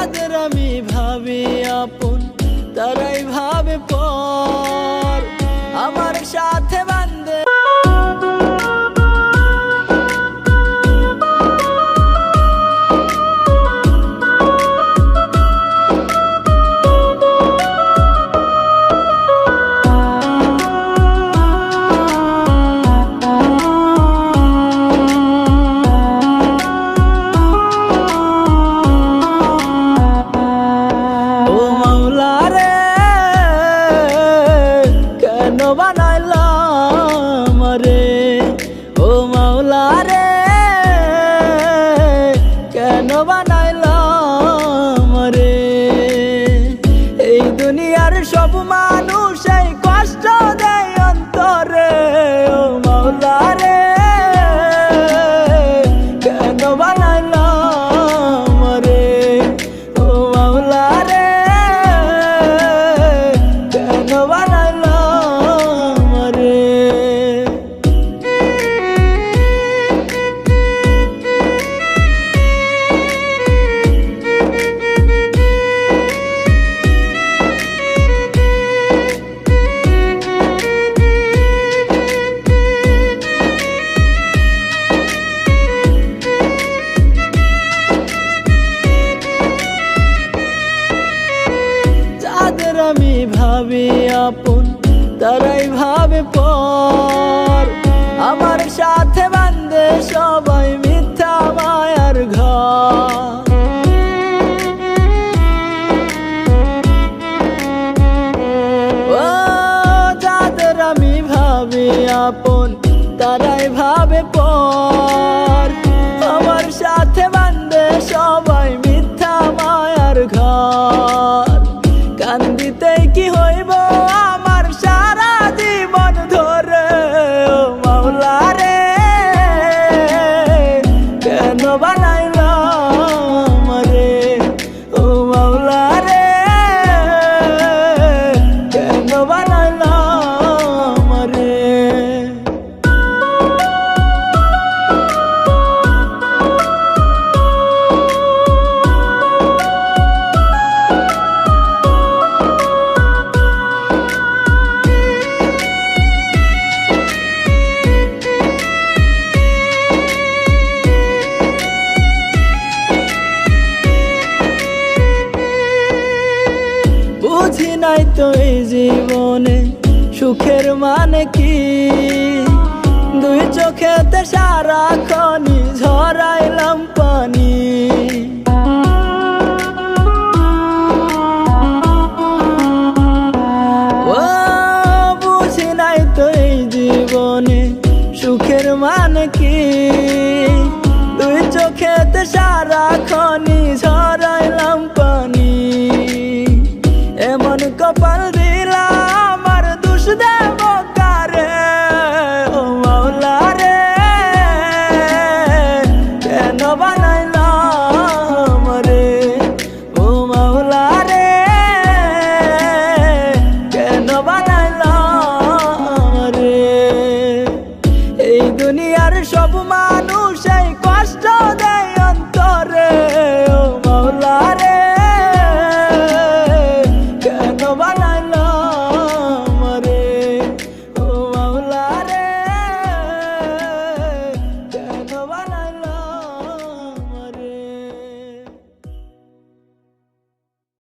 যাদের আমি ভাবি আপন তারাই ভাবে পর, আমার সাথে বান্ধে বানাইলাম রে, ও মাওলা রে কেন বানাইলাম রে। এই দুনিয়ার সব মানুষ এই কষ্ট দেয় অন্তরে, ও মাওলা রে কেন বানাইলাম রে, ও মাওলা রে কেন বানাইলাম। যাদের আমি ভাবি আপন তারাই ভাবে পর, আমার সাথে বান্ধে সবাই মিথ্যা মায়ার ঘর। ও যাদের আমি ভাবি আপন তারাই ভাবে পর, আমার সাথে বান্ধে সবাই মিথ্যা মায়ার ঘর। কান্দিতে কি হইব আমার সারা জীবন ধরে, ও মাওলা রে কেন বানাইলাম রে, ও মাওলা রে কেন বানাইলাম রে। বুঝি নাই তো এই জীবনে সুখের মানে কি, দুই চোখেতে সারাক্ষণই ঝরায়